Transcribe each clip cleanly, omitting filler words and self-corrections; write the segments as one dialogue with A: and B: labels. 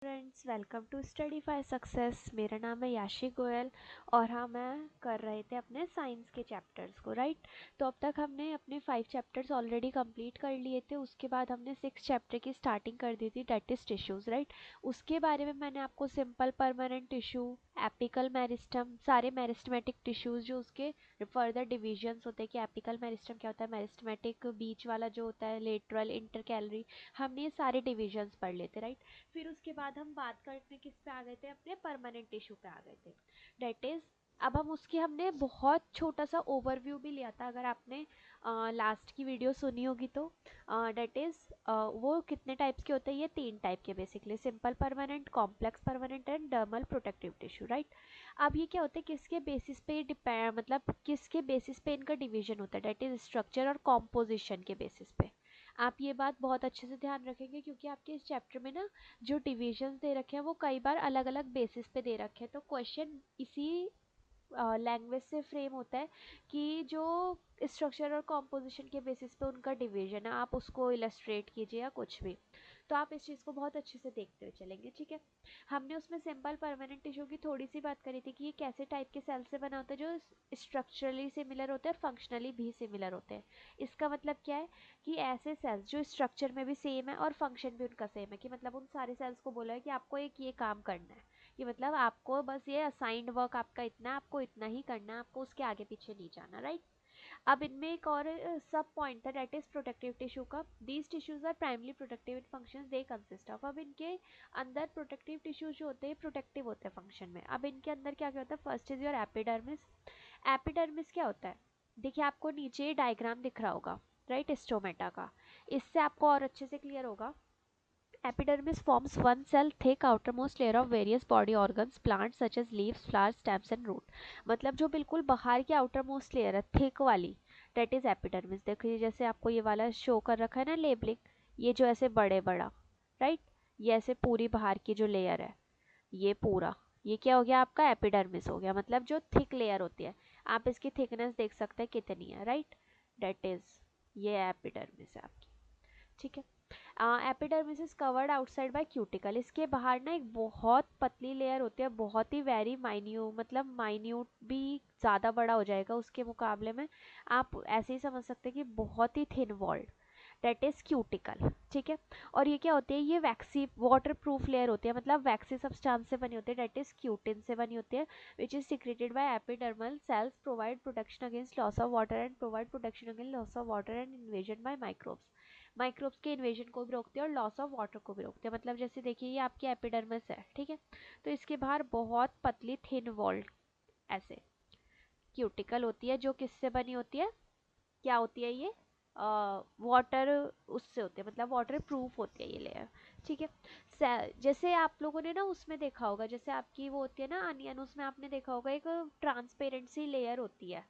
A: Friends, welcome to study for success. मेरा नाम है याशी गोयल और हाँ, मैं कर रहे थे अपने साइंस के चैप्टर्स को, राइट। तो अब तक हमने अपने 5 चैप्टर्स ऑलरेडी कंप्लीट कर लिए थे। उसके बाद हमने 6 चैप्टर की स्टार्टिंग कर दी थी, डेट इज टिश्यूज़, राइट। उसके बारे में मैंने आपको simple permanent tissue, apical meristem, सारे मेरिस्टमेटिक टिश्यूज़ जो उसके फर्दर डिविजन्स होते हैं कि एपिकल मेरिस्टम क्या होता है, मेरिस्टमेटिक बीच वाला जो होता है, लेटरल, इंटरकैलरी, हमने ये सारे डिविजन्स पढ़ लेते, राइट। फिर उसके बाद हम बात करते किस पे आ गए थे, अपने परमानेंट टिश्यू पे आ गए थे, डेट इज। अब हम उसकी हमने बहुत छोटा सा ओवरव्यू भी लिया था, अगर आपने लास्ट की वीडियो सुनी होगी तो। डेट इज वो कितने टाइप्स के होते हैं, ये 3 टाइप के basically, simple permanent, complex permanent and dermal protective tissue, right. अब ये क्या होता है, किसके बेसिस पे डिपेंड, मतलब किसके बेसिस पे इनका डिवीजन होता है, डेट इज स्ट्रक्चर और कॉम्पोजिशन के बेसिस पे। आप ये बात बहुत अच्छे से ध्यान रखेंगे क्योंकि आपके इस चैप्टर में ना जो डिविजन्स दे रखे हैं वो कई बार अलग अलग बेसिस पे दे रखे हैं। तो क्वेश्चन इसी लैंग्वेज से फ्रेम होता है कि जो स्ट्रक्चर और कॉम्पोजिशन के बेसिस पे उनका डिवीजन है, आप उसको इलस्ट्रेट कीजिए या कुछ भी। तो आप इस चीज़ को बहुत अच्छे से देखते हुए चलेंगे, ठीक है। हमने उसमें सिंपल परमानेंट टिश्यू की थोड़ी सी बात करी थी कि ये कैसे टाइप के सेल से बना होता है जो स्ट्रक्चरली सिमिलर होते हैं और फंक्शनली भी सिमिलर होते हैं। इसका मतलब क्या है कि ऐसे सेल्स जो स्ट्रक्चर में भी सेम है और फंक्शन भी उनका सेम है, कि मतलब उन सारे सेल्स को बोला है कि आपको एक ये काम करना है, कि मतलब आपको बस ये असाइंड वर्क आपका इतना, आपको इतना ही करना है, आपको उसके आगे पीछे नहीं जाना, राइट। अब इनमें एक और सब पॉइंट था, डेट इज प्रोटेक्टिव टिश्यू का। These tissues are primarily protective in functions they consist of. अब इनके अंदर प्रोटेक्टिव टिश्यूज जो होते हैं प्रोटेक्टिव होते हैं फंक्शन में। अब इनके अंदर क्या क्या होता है, first is your epidermis. Epidermis क्या होता है, देखिए आपको नीचे डायग्राम दिख रहा होगा, राइट, स्टोमेटा का। इससे आपको और अच्छे से क्लियर होगा। Epidermis forms one cell thick outermost layer of various body organs, plants such as leaves, flowers, stems and root। मतलब जो बिल्कुल बाहर की outermost layer है, thick वाली, that is epidermis। देखिए जैसे आपको ये वाला शो कर रखा है ना लेबलिंग, ये जो ऐसे बड़े बड़ा, राइट, ये ऐसे पूरी बाहर की जो लेयर है, ये पूरा, ये क्या हो गया आपका एपिडर्मिस हो गया, मतलब जो थिक लेयर होती है। आप इसकी थिकनेस देख सकते हैं कितनी है, राइट, डेट इज, ये एपिडर्मिस है आपकी, ठीक है। Epidermis is covered outside by cuticle. इसके बाहर ना एक बहुत पतली लेयर होती है, बहुत ही वेरी माइन्यूट, मतलब माइन्यूट भी ज़्यादा बड़ा हो जाएगा उसके मुकाबले में, आप ऐसे ही समझ सकते हैं कि बहुत ही thin walled, that is cuticle, ठीक है। और ये क्या होती है, ये वैक्सी वाटर प्रूफ लेयर होती है, मतलब वैक्सी सब्सटेंस से बनी होती है, डेट इज क्यूटिन से बनी होती है, which is secreted by epidermal cells, provide protection against loss of water and provide protection against loss of water and invasion by microbes. Microbes के इन्वेजन को भी रोकते हैं और लॉस ऑफ वाटर को भी रोकते हैं। मतलब जैसे देखिए ये आपकी एपिडर्मिस है, ठीक है, तो इसके बाहर बहुत पतली थिन वॉल्ड ऐसे क्यूटिकल होती है, जो किससे बनी होती है, क्या होती है ये, वाटर उससे होती है, मतलब वाटर प्रूफ होती है ये लेयर, ठीक है। जैसे आप लोगों ने ना उसमें देखा होगा, जैसे आपकी वो होती है ना अनियन, उसमें आपने देखा होगा एक ट्रांसपेरेंसी लेयर होती है,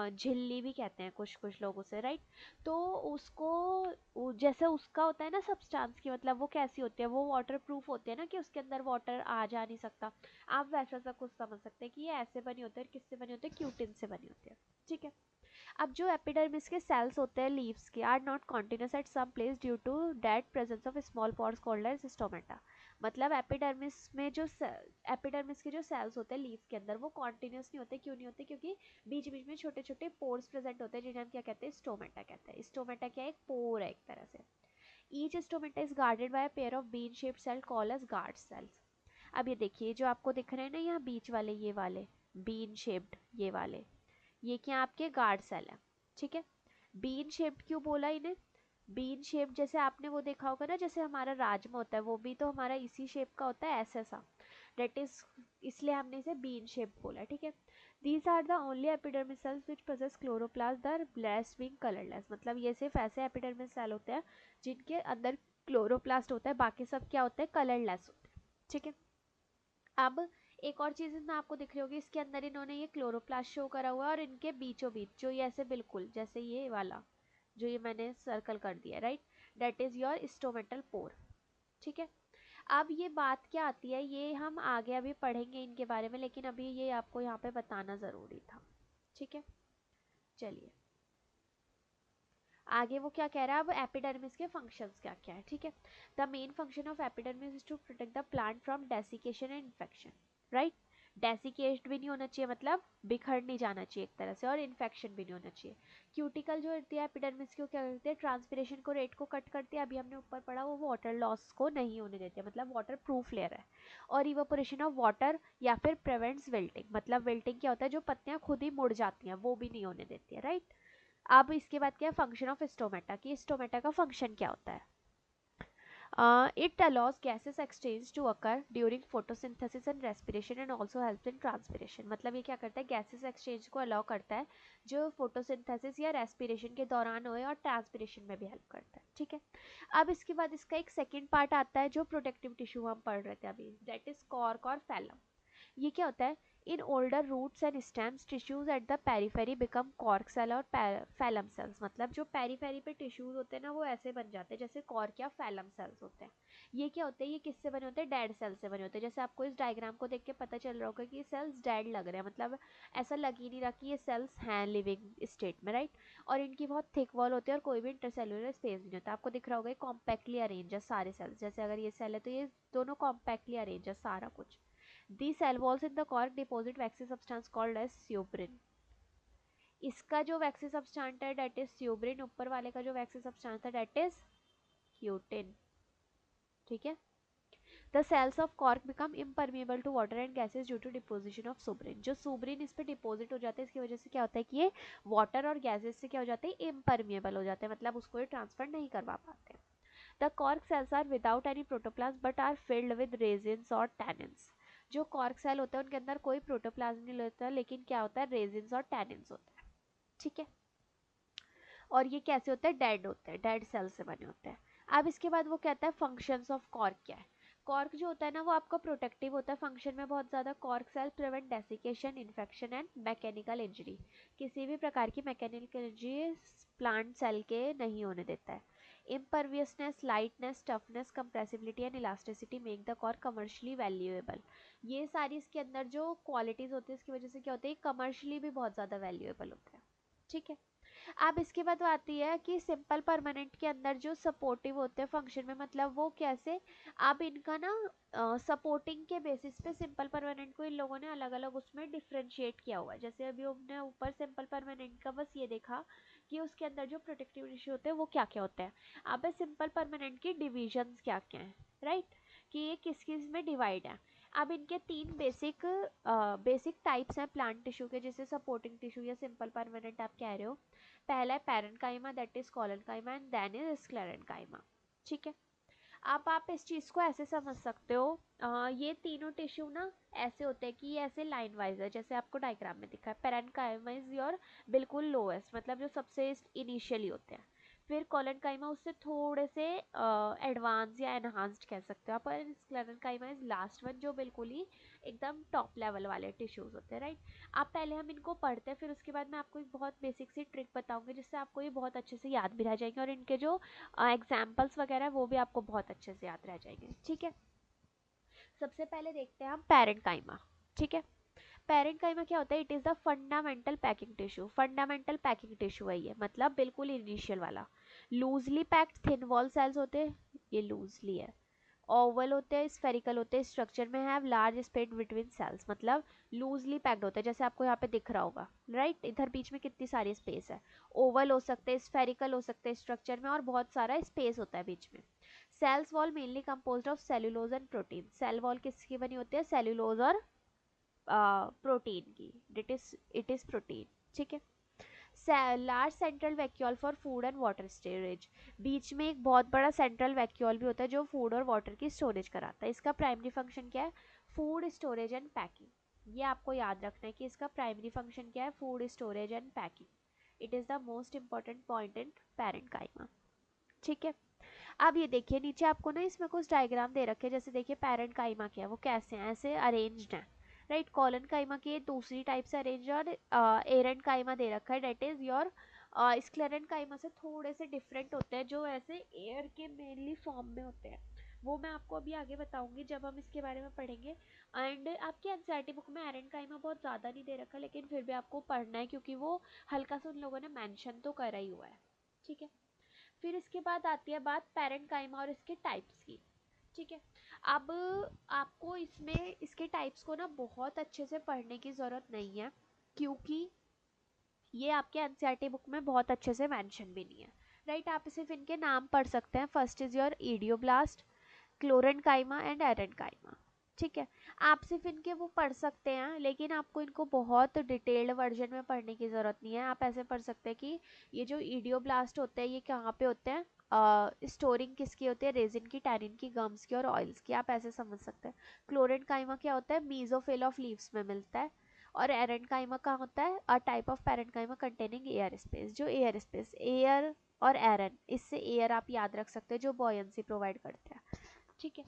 A: झिल्ली भी कहते हैं कुछ कुछ लोग उसे, राइट। तो उसको जैसे उसका होता है ना सब्सटेंस की, मतलब वो कैसी होती है, वो वाटर प्रूफ होती है ना, कि उसके अंदर वाटर आ जा नहीं सकता। आप वैसा सा कुछ समझ सकते हैं कि ये ऐसे बनी होती है, किससे बनी होती है, क्यूटिन से बनी होती है, ठीक है। अब जो एपिडर्मिस के सेल्स होते हैं लीव्स के, are not continuous at some place due to the presence of small pores called as stomata. मतलब एपिडर्मिस में जो एपिडर्मिस के जो सेल्स होते हैं लीव्स के अंदर, वो कॉन्टिन्यूस नहीं होते। क्यों नहीं होते, क्योंकि बीच बीच में छोटे छोटे पोर्स प्रेजेंट होते हैं, जिन्हें हम क्या कहते हैं, स्टोमेटा कहते हैं। स्टोमेटा क्या है, एक पोर है एक तरह से। Each stomata is guarded by a pair of bean shaped cell called as guard cells. अब ये देखिए जो आपको दिख रहे हैं ना यहाँ बीच वाले, ये वाले बीन शेप्ड, ये वाले, ये क्या आपके गार्ड सेल है, ठीक है। बीन शेप्ड क्यों बोला इन्हें, बीन शेप जैसे आपने वो देखा होगा ना, जैसे हमारा राजमा होता है वो भी तो हमारा इसी शेप का होता है, ऐसा सा, डेट इज, इसलिए हमने इसे बीन शेप बोला, ठीक है। These are the only epidermis cells which possess chloroplast the rest being colourless. मतलब ये सिर्फ ऐसे एपिडर्मिस सेल होते हैं जिनके अंदर क्लोरोप्लास्ट होता है, बाकी सब क्या होते हैं, कलरलेस होते हैं, ठीक है। अब एक और चीज इसमें आपको दिख रही होगी, इसके अंदर इन्होंने ये क्लोरोप्लास्ट शो करा हुआ है, और इनके बीचों बीच जो ये ऐसे बिल्कुल जैसे ये वाला जो ये मैंने सर्कल कर दिया, right, that is your stomatal pore, ठीक है। अब ये बात क्या आती है, ये हम आगे अभी पढ़ेंगे इनके बारे में, लेकिन अभी ये आपको यहाँ पे बताना जरूरी था, ठीक है। चलिए आगे वो क्या कह रहा है अब एपिडर्मिस के फंक्शंस क्या क्या है, ठीक है। The main function of epidermis is to protect the plant from desiccation and infection, right. Desiccate भी नहीं होना चाहिए, मतलब बिखर नहीं जाना चाहिए एक तरह से, और इन्फेक्शन भी नहीं होना चाहिए। क्यूटिकल जो होती है एपिडर्मिस की, वो क्या करते हैं, ट्रांसपिरेशन को रेट को कट करते हैं, अभी हमने ऊपर पढ़ा वो वाटर लॉस को नहीं होने देते, मतलब वाटर प्रूफ लेयर है। और इवापोरेशन ऑफ वाटर या फिर प्रिवेंट्स विल्टिंग, मतलब विल्टिंग क्या होता है, जो पत्तियां खुद ही मुड़ जाती हैं वो भी नहीं होने देती है, राइट। अब इसके बाद क्या है, फंक्शन ऑफ स्टोमेटा, कि स्टोमेटा का फंक्शन क्या होता है। It allows gases exchange to occur during photosynthesis and respiration and also helps in transpiration, मतलब ये क्या करता है, गैसेस एक्सचेंज को अलाउ करता है जो फोटोसिंथेसिस या रेस्पिरेशन के दौरान होए, और ट्रांसपिरेशन में भी हेल्प करता है, ठीक है। अब इसके बाद इसका एक सेकेंड पार्ट आता है जो प्रोटेक्टिव टिश्यू हम पढ़ रहे थे अभी, दैट इज कॉर्क और फैलम। ये क्या होता है, in older roots and stems tissues at the periphery become cork cell और फैलम सेल्स, मतलब जो पेरिफेरी पे टिश्यूज होते हैं ना वो ऐसे बन जाते हैं जैसे कॉर्क या फैलम सेल्स होते हैं। ये क्या होते हैं, ये किससे बने होते हैं, डेड सेल से बने होते हैं। जैसे आपको इस डायग्राम को देख के पता चल रहा होगा कि ये सेल्स डेड लग रहे हैं, मतलब ऐसा लग ही नहीं रहा कि ये सेल्स हैं लिविंग स्टेट में, राइट। और इनकी बहुत थिक वॉल होती है और कोई भी इंटरसेलुलर स्पेस नहीं होता। आपको दिख रहा होगा कॉम्पैक्टली अरेंज है सारे सेल्स, जैसे अगर ये सेल है तो ये दोनों कॉम्पैक्टली अरेंज है सारा कुछ। These cell walls in the cork deposit waxy substance called as suberin. इसका जो वैक्सी सब्सटेंट है डेट इज स्यूब्रिन, ऊपर वाले का जो वैक्सी सब्सटेंस है डेट इज क्यूटिन, ठीक है। The cells of cork become impermeable to water and gases due to deposition of suberin, जो सुब्रिन इस पे डिपोजिट हो जाता है इसकी वजह से क्या होता है कि ये वाटर और गैसेस से क्या हो जाते हैं, इम्परमिएबल हो जाते हैं, मतलब उसको ये ट्रांसफर नहीं करवा पाते। The cork cells are without any protoplasm but are filled with resins और टैनिन्स। जो कॉर्क सेल होता है उनके अंदर कोई प्रोटोप्लाज्म नहीं होता, लेकिन क्या होता है, रेजिन्स और टैनिन्स होता है, ठीक है। और ये कैसे होते हैं, डेड होते हैं, डेड सेल से बने होते हैं। अब इसके बाद वो कहता है फंक्शंस ऑफ कॉर्क क्या है। कॉर्क जो होता है ना वो आपका प्रोटेक्टिव होता है फंक्शन में बहुत ज़्यादा। Cork cell prevent desiccation, infection and mechanical injury, किसी भी प्रकार की मैकेनिकल इंजरी प्लांट सेल के नहीं होने देता है। Imperviousness, lightness, toughness, compressibility and elasticity make the cork commercially valuable. ये सारी इसके अंदर जो क्वालिटीज होती है इसकी वजह से क्या होता है, कमर्शियली भी बहुत ज़्यादा वैल्यूएबल होता है, ठीक है। अब इसके बाद आती है कि सिंपल परमानेंट के अंदर जो सपोर्टिव होते हैं फंक्शन में, मतलब वो कैसे, अब इनका ना सपोर्टिंग के बेसिस पे सिंपल परमानेंट को इन लोगों ने अलग अलग उसमें डिफ्रेंशिएट किया हुआ है। जैसे अभी हमने ऊपर सिंपल परमानेंट का बस ये देखा कि उसके अंदर जो प्रोटेक्टिव टिश्यू होते हैं वो क्या क्या होते हैं। अब सिंपल परमानेंट की डिविजन्स क्या क्या हैं, राइट, कि ये किस किस में डिवाइड है। अब इनके तीन बेसिक टाइप्स हैं प्लांट टिश्यू के, जैसे सपोर्टिंग टिश्यू या सिंपल परमानेंट आप कह रहे हो। पहला है parenchyma, that is collenchyma, and then is sclerenchyma, ठीक है। अब आप इस चीज को ऐसे समझ सकते हो, ये तीनों टिश्यू ना ऐसे होते हैं कि ये ऐसे लाइन वाइज है, जैसे आपको डायग्राम में दिखा है। पैरेन्काइमा इज योर बिल्कुल लोएस्ट, मतलब जो सबसे इनिशियली होते हैं। फिर कोलेनकाइमा उससे थोड़े से एडवांस या एनहांस्ड कह सकते हो आप, और स्क्लेरेन्काइमा इज लास्ट वन, जो बिल्कुल ही एकदम टॉप लेवल वाले टिश्यूज होते हैं, राइट। अब पहले हम इनको पढ़ते हैं, फिर उसके बाद मैं आपको एक बहुत बेसिक सी ट्रिक बताऊंगी जिससे आपको ये बहुत अच्छे से याद भी रह जाएंगे, और इनके जो एग्जाम्पल्स वगैरह वो भी आपको बहुत अच्छे से याद रह जाएंगे, ठीक है। सबसे पहले देखते हैं हम पैरेन्काइमा, ठीक है। पैरेन्काइमा क्या होता है, it is the fundamental packing tissue. Fundamental packing tissue है ये, मतलब बिल्कुल इनिशियल वाला। Loosely packed thin wall cells होते हैं, ये लूजली है। ओवल होते हैं, स्फेरिकल होते हैं, स्ट्रक्चर में have large space between cells, मतलब लूजली पैक्ड होते हैं, जैसे आपको यहाँ पे दिख रहा होगा, राइट। इधर बीच में कितनी सारी स्पेस है। ओवल हो सकते हैं, स्फेरिकल हो सकते हैं स्ट्रक्चर में, और बहुत सारा स्पेस होता है बीच में। Cells wall mainly composed of cellulose and protein. Cell wall किसकी बनी होती है, सेल्यूलोज और प्रोटीन की, इट इज प्रोटीन, ठीक है। Large central vacuole for food and water storage, बीच में एक बहुत बड़ा सेंट्रल वैक्यूल भी होता है जो फूड और वाटर की स्टोरेज कराता है। इसका प्राइमरी फंक्शन क्या है, फूड स्टोरेज एंड पैकिंग। ये आपको याद रखना है कि इसका प्राइमरी फंक्शन क्या है, food storage and packing. It is the most important point in parenchyma, ठीक है। अब ये देखिए नीचे आपको ना इसमें कुछ डायग्राम दे रखे हैं, जैसे देखिए पैरेन्काइमा क्या है, वो कैसे हैं, ऐसे अरेंज्ड है, राइट। कॉलन काइमा की दूसरी टाइप से अरेंज, और एरन काइमा दे रखा है, डेट इज योर स्क्लेरन काइमा से थोड़े से डिफरेंट होते हैं, जो ऐसे एयर के मेनली फॉर्म में होते हैं। वो मैं आपको अभी आगे बताऊंगी जब हम इसके बारे में पढ़ेंगे। एंड आपकी एनसीईआरटी बुक में एरन काइमा बहुत ज़्यादा नहीं दे रखा, लेकिन फिर भी आपको पढ़ना है क्योंकि वो हल्का सा उन लोगों ने मेंशन तो करा ही हुआ है। ठीक है। फिर इसके बाद आती है बात पैरेन्काइमा और इसके टाइप्स की। ठीक है। अब आपको इसमें इसके टाइप्स को ना बहुत अच्छे से पढ़ने की ज़रूरत नहीं है, क्योंकि ये आपके एनसीईआरटी बुक में बहुत अच्छे से मेंशन भी नहीं है, राइट। आप सिर्फ इनके नाम पढ़ सकते हैं। First is your idioblast, क्लोरेन्काइमा and एरेन्काइमा। ठीक है। आप सिर्फ इनके वो पढ़ सकते हैं, लेकिन आपको इनको बहुत डिटेल्ड वर्जन में पढ़ने की ज़रूरत नहीं है। आप ऐसे पढ़ सकते हैं कि ये जो इडियोब्लास्ट होते हैं ये कहाँ पे होते हैं, स्टोरिंग किसकी होती है, रेजिन की, टैनिन की, गम्स की और ऑयल्स की। आप ऐसे समझ सकते हैं। क्लोरेन्काइमा क्या होता है, मीजोफिल ऑफ लीव्स में मिलता है। और एरेन्काइमा का होता है a type of parenchyma containing air space, जो एयर स्पेस, एयर और एरन, इससे एयर आप याद रख सकते हैं जो बॉयंसी प्रोवाइड करते हैं। ठीक है।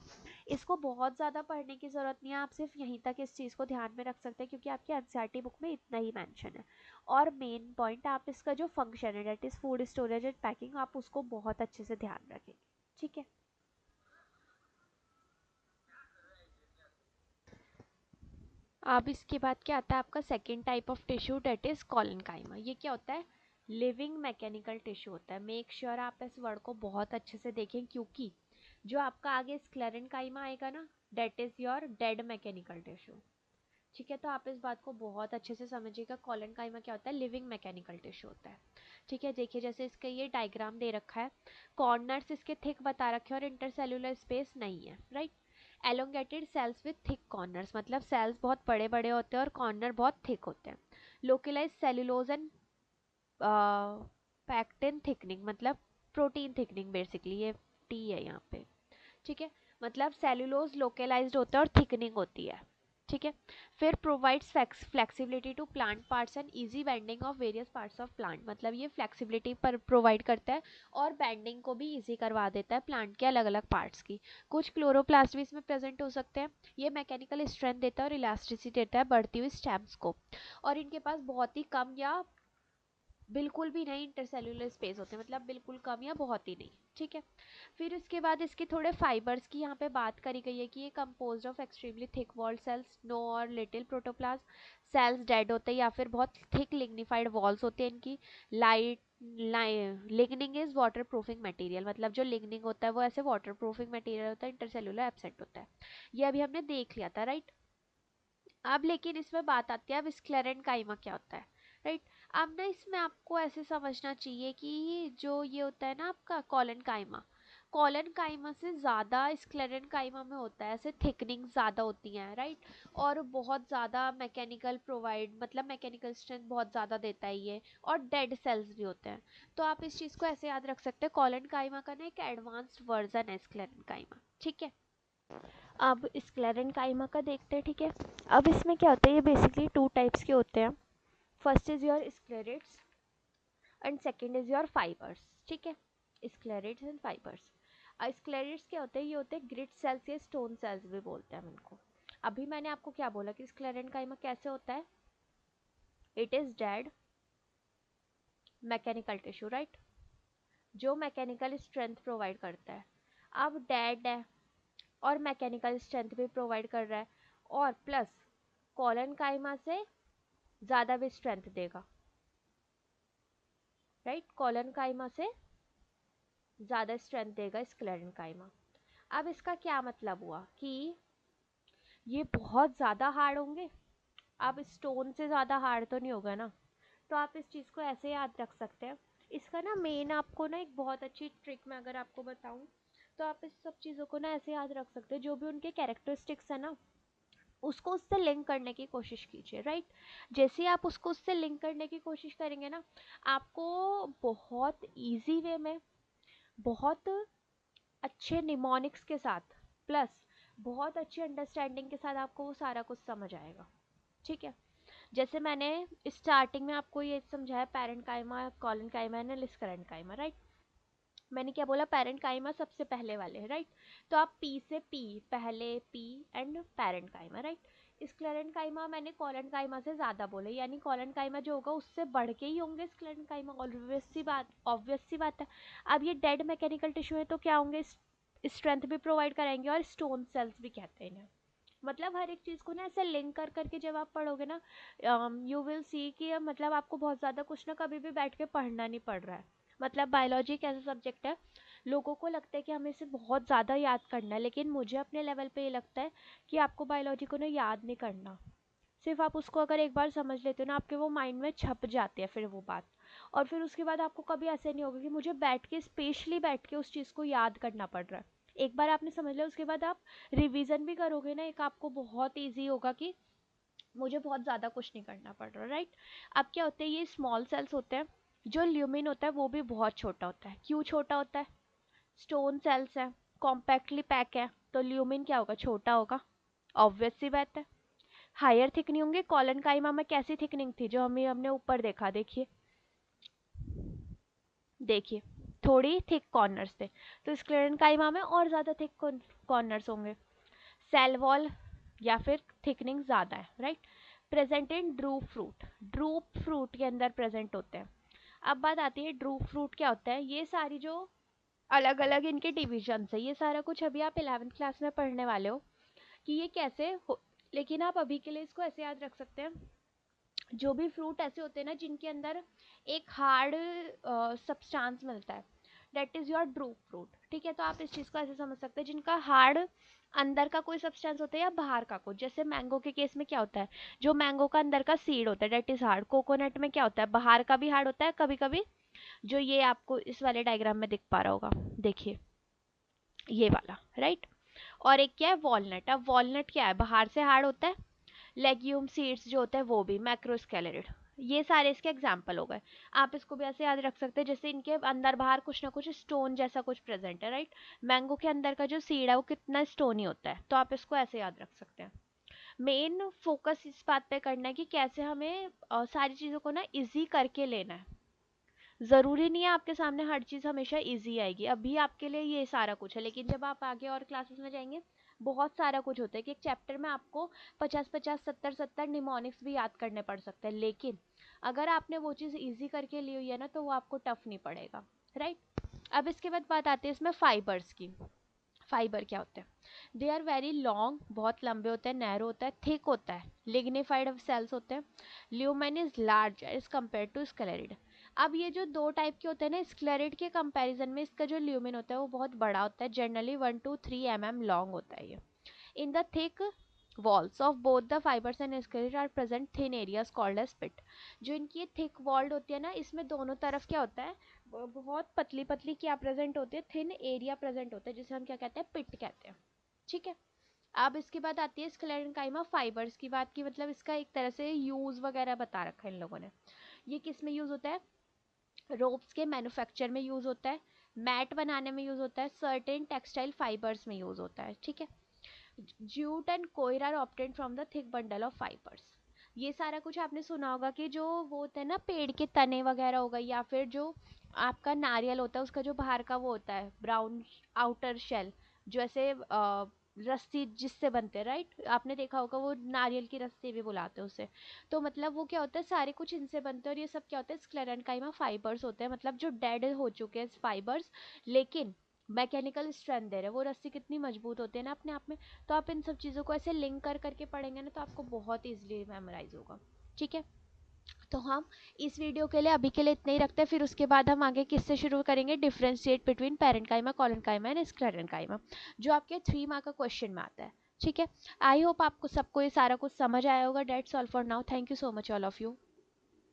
A: इसको बहुत ज़्यादा पढ़ने की ज़रूरत नहीं है, आप सिर्फ यहीं तक इस चीज़ को ध्यान में रख सकते हैं, क्योंकि आपकी एनसीईआरटी बुक में इतना ही मेंशन है। और मेन पॉइंट, आप इसका जो फंक्शन है that is food storage and packing, आप उसको बहुत अच्छे से ध्यान रखेंगे। ठीक है। अब इसके बाद क्या आता है आपका second type of tissue, that is collenchyma. ये क्या होता है, लिविंग मैकेनिकल टिश्यू होता है। मेक श्योर आप इस वर्ड को बहुत अच्छे से देखें, क्योंकि जो आपका आगे स्क्लेरेन्काइमा आएगा ना, that is your dead mechanical tissue. ठीक है। तो आप इस बात को बहुत अच्छे से समझिएगा, कॉलनकाइमा क्या होता है, लिविंग मैकेनिकल टिश्यू होता है। ठीक है। देखिए जैसे इसका ये डायग्राम दे रखा है, कॉर्नर्स इसके थिक बता रखे हैं और इंटरसेल्यूलर स्पेस नहीं है, right. Elongated sales with thick corners, मतलब सेल्स बहुत बड़े बड़े होते हैं और कॉर्नर बहुत थिक होते हैं। Localise cellulose and pectin thickening, मतलब प्रोटीन थिकनिंग बेसिकली, ये टी है यहाँ पे। ठीक है। मतलब सेल्यूलोज लोकलाइज्ड होता है और थिकनिंग होती है। ठीक है। फिर provides flexibility to plant parts and easy bending of various parts of plant, मतलब ये फ्लेक्सिबिलिटी पर प्रोवाइड करता है और बेंडिंग को भी इजी करवा देता है प्लांट के अलग अलग पार्ट्स की। कुछ क्लोरोप्लास्ट भी इसमें प्रेजेंट हो सकते हैं। ये मैकेनिकल स्ट्रेंथ देता है और इलास्टिसिटी देता है बढ़ती हुई स्टेम्स को। और इनके पास बहुत ही कम या बिल्कुल भी नहीं इंटरसेल्यूलर स्पेस होते हैं, मतलब बिल्कुल कम या बहुत ही नहीं। ठीक है। फिर इसके बाद इसके थोड़े फाइबर्स की यहाँ पे बात करी गई है कि ये composed of extremely thick walled cells, no or little protoplasm. Cells dead होते हैं या फिर बहुत थिक लिग्निफाइड वॉल्स होते हैं इनकी। Light lignin is water proofing material, मतलब जो लिग्निंग होता है वो ऐसे वाटर प्रूफिंग मटेरियल होता है, इंटरसेल्यूलर एब्सेंट होता है। ये अभी हमने देख लिया था, राइट। अब लेकिन इसमें बात आती है अब स्क्लेरेन्काइमा क्या होता है, राइट। अब ना इसमें आपको ऐसे समझना चाहिए कि जो ये होता है ना आपका कॉलनकाइमा, कॉलनकाइमा से ज़्यादा स्क्लेरेन्काइमा में होता है, ऐसे थिकनिंग ज़्यादा होती हैं, राइट। और बहुत ज़्यादा मैकेनिकल प्रोवाइड, मतलब मैकेनिकल स्ट्रेंथ बहुत ज़्यादा देता है ये, और डेड सेल्स भी होते हैं। तो आप इस चीज़ को ऐसे याद रख सकते हैं, कॉलनकाइमा का ना एक एडवांस्ड वर्जन है स्क्लेरेन्काइमा। ठीक है। अब स्क्लेरेन्काइमा का देखते हैं। ठीक है। अब इसमें क्या होता है, ये बेसिकली टू टाइप्स के होते हैं। First is your sclereids and second is your fibres. ठीक है। स्क्लेरेट्स एंड फाइबर्स। स्क्लेरेट्स क्या होते हैं, ये होते हैं ग्रिट सेल्स या स्टोन सेल्स भी बोलते हैं हम इनको। अभी मैंने आपको क्या बोला कि स्क्लेरेन्काइमा कैसे होता है, it is dead mechanical tissue, right, जो मैकेनिकल स्ट्रेंथ प्रोवाइड करता है। अब डेड है और मैकेनिकल स्ट्रेंथ भी प्रोवाइड कर रहा है, और प्लस कॉलनकाइमा से ज़्यादा भी स्ट्रेंथ देगा, राइट। कॉलनकाइमा से ज़्यादा स्ट्रेंथ देगा स्क्लेरेन्काइमा। अब इसका क्या मतलब हुआ कि ये बहुत ज़्यादा हार्ड होंगे। अब स्टोन से ज़्यादा हार्ड तो नहीं होगा ना। तो आप इस चीज़ को ऐसे याद रख सकते हैं। इसका ना मेन आपको ना एक बहुत अच्छी ट्रिक मैं अगर आपको बताऊं, तो आप इस सब चीज़ों को ना ऐसे याद रख सकते हैं, जो भी उनके कैरेक्टरिस्टिक्स है ना उसको उससे लिंक करने की कोशिश कीजिए, राइट। जैसे ही आप उसको उससे लिंक करने की कोशिश करेंगे ना, आपको बहुत इजी वे में, बहुत अच्छे निमोनिक्स के साथ, प्लस बहुत अच्छी अंडरस्टैंडिंग के साथ आपको वो सारा कुछ समझ आएगा। ठीक है। जैसे मैंने स्टार्टिंग में आपको ये समझाया, पैरेन्काइमा, कॉलनकाइमा एंड लिस्करेन्काइमा, राइट। मैंने क्या बोला, पैरेन्काइमा सबसे पहले वाले हैं, राइट। तो आप पी से पी, पहले P and parenchyma, right. Sclerenchyma मैंने कॉलनकाइमा से ज़्यादा बोले, यानी कॉलनकाइमा जो होगा उससे बढ़ के ही होंगे स्क्लेरेन्काइमा, ऑब्वियस सी बात है। अब ये डेड मैकेनिकल टिश्यू है तो क्या होंगे, स्ट्रेंथ भी प्रोवाइड कराएंगे और स्टोन सेल्स भी कहते हैं इन्हें। मतलब हर एक चीज़ को ना ऐसे लिंक कर करके जब आप पढ़ोगे ना, यू विल सी कि मतलब आपको बहुत ज़्यादा कुछ ना कभी भी बैठ के पढ़ना नहीं पड़ रहा है, मतलब बायोलॉजी एक ऐसा सब्जेक्ट है, लोगों को लगता है कि हमें इसे बहुत ज़्यादा याद करना है, लेकिन मुझे अपने लेवल पे ये लगता है कि आपको बायोलॉजी को ना याद नहीं करना। सिर्फ आप उसको अगर एक बार समझ लेते हो ना, आपके वो माइंड में छप जाती है फिर वो बात। और फिर उसके बाद आपको कभी ऐसे नहीं होगा कि मुझे बैठ के स्पेशली बैठ के उस चीज़ को याद करना पड़ रहा है। एक बार आपने समझ लिया, उसके बाद आप रिवीजन भी करोगे ना, एक आपको बहुत ईजी होगा कि मुझे बहुत ज़्यादा कुछ नहीं करना पड़ रहा, राइट। अब क्या होता है, ये स्मॉल सेल्स होते हैं। जो ल्यूमिन होता है वो भी बहुत छोटा होता है। क्यों छोटा होता है? स्टोन सेल्स है, कॉम्पैक्टली पैक है, तो ल्यूमिन क्या होगा? छोटा होगा। ऑब्वियस सी बात है। हायर थिकनिंग होंगे। कॉलन काइमा में कैसी थिकनिंग थी जो हमें हमने ऊपर देखा? देखिए, देखिए, थोड़ी थिक कॉर्नर्स थे। तो स्क्लेरन काइमा में और ज़्यादा थिक कॉर्नर्स होंगे। सेल वॉल या फिर थिकनिंग ज़्यादा है, right. Present in drupe fruit, drupe fruit के अंदर प्रेजेंट होते हैं। अब बात आती है ड्रूप फ्रूट क्या होता है। ये सारी जो अलग अलग इनके डिविजन है, ये सारा कुछ अभी आप 11th क्लास में पढ़ने वाले हो कि ये कैसे हो। लेकिन आप अभी के लिए इसको ऐसे याद रख सकते हैं, जो भी फ्रूट ऐसे होते हैं ना जिनके अंदर एक हार्ड सब्सटेंस मिलता है, that is your drupe fruit. ठीक है, तो आप इस चीज़ को ऐसे समझ सकते हैं, जिनका हार्ड अंदर का कोई सब्सटेंस होता है या बाहर का कुछ। जैसे मैंगो के केस में क्या होता है, जो मैंगो का अंदर का सीड होता है दैट इज हार्ड। कोकोनट में क्या होता है, बाहर का भी हार्ड होता है कभी कभी, जो ये आपको इस वाले डायग्राम में दिख पा रहा होगा, देखिए ये वाला, राइट। और एक क्या है, वॉलनट। अब वॉलनट क्या है, बाहर से हार्ड होता है। लेग्यूम सीड्स जो होते हैं वो भी मैक्रोस्केलेटेड। ये सारे इसके एग्जाम्पल हो गए। आप इसको भी ऐसे याद रख सकते हैं, जैसे इनके अंदर बाहर कुछ ना कुछ स्टोन जैसा कुछ प्रेजेंट है, राइट। मैंगो के अंदर का जो सीड है वो कितना स्टोनी होता है, तो आप इसको ऐसे याद रख सकते हैं। मेन फोकस इस बात पे करना है कि कैसे हमें सारी चीज़ों को ना इजी करके लेना है। ज़रूरी नहीं है आपके सामने हर चीज़ हमेशा इजी आएगी। अभी आपके लिए ये सारा कुछ है, लेकिन जब आप आगे और क्लासेस में जाएंगे बहुत सारा कुछ होता है कि एक चैप्टर में आपको 50-50 70-70 निमोनिक्स भी याद करने पड़ सकते हैं। लेकिन अगर आपने वो चीज़ इजी करके ली हुई है ना, तो वो आपको टफ नहीं पड़ेगा, राइट। अब इसके बाद बात आती है इसमें फाइबर्स की। फाइबर क्या होते हैं? दे आर वेरी लॉन्ग, बहुत लंबे होते हैं, नैरो होता है, थिक होता है, लिग्निफाइड सेल्स होते हैं। Lumen is large as compare to sclereid. अब ये जो दो टाइप के होते हैं ना, स्क्लेरिड के कंपैरिजन में इसका जो ल्यूमेन होता है वो बहुत बड़ा होता है, जनरली 1 to 3 mm लॉन्ग होता है ये। In the thick walls of both the fibers and sclera are present thin areas called as pit। जो इनकी ये थिक वॉल्ड होती है ना, इसमें दोनों तरफ क्या होता है, बहुत पतली पतली क्या प्रेजेंट होती है, थिन एरिया प्रेजेंट होता है, जिसे हम क्या कहते हैं, पिट कहते हैं। ठीक है। अब इसके बाद आती है स्क्लेरेंकाइमा फाइबर्स की बात की, मतलब इसका एक तरह से यूज वगैरह बता रखा है इन लोगों ने। ये किस में यूज होता है? रोप्स के मैन्युफैक्चर में यूज होता है, मैट बनाने में यूज होता है, सर्टेन टेक्सटाइल फाइबर्स में यूज होता है। ठीक है। Jute and coir are obtained from the thick bundle of fibres. ये सारा कुछ आपने सुना होगा कि जो वो होता है ना, पेड़ के तने वगैरह हो गए, या फिर जो आपका नारियल होता है उसका जो बाहर का वो होता है ब्राउन आउटर शेल, जो ऐसे रस्सी जिससे बनते हैं, राइट। आपने देखा होगा वो नारियल की रस्सी भी बुलाते हैं उसे। तो मतलब वो क्या होता है, सारे कुछ इनसे बनते हैं, और ये सब क्या होता है, स्क्लेरेंकाइमा फाइबर्स होते हैं, मतलब जो डेड हो चुके हैं फाइबर्स, लेकिन मैकेनिकल स्ट्रेंथ दे रहे हैं। वो रस्सी कितनी मजबूत होती है ना अपने आप में। तो आप इन सब चीज़ों को ऐसे लिंक कर करके पढ़ेंगे ना, तो आपको बहुत ईजिली मेमोराइज होगा। ठीक है। तो हम इस वीडियो के लिए अभी के लिए इतना ही रखते हैं, फिर उसके बाद हम आगे किससे शुरू करेंगे, differentiate between parenchyma, collenchyma and sclerenchyma, जो आपके 3 मार्क का क्वेश्चन में आता है। ठीक है। आई होप आपको सबको ये सारा कुछ समझ आया होगा। That's all for now, thank you so much all of you.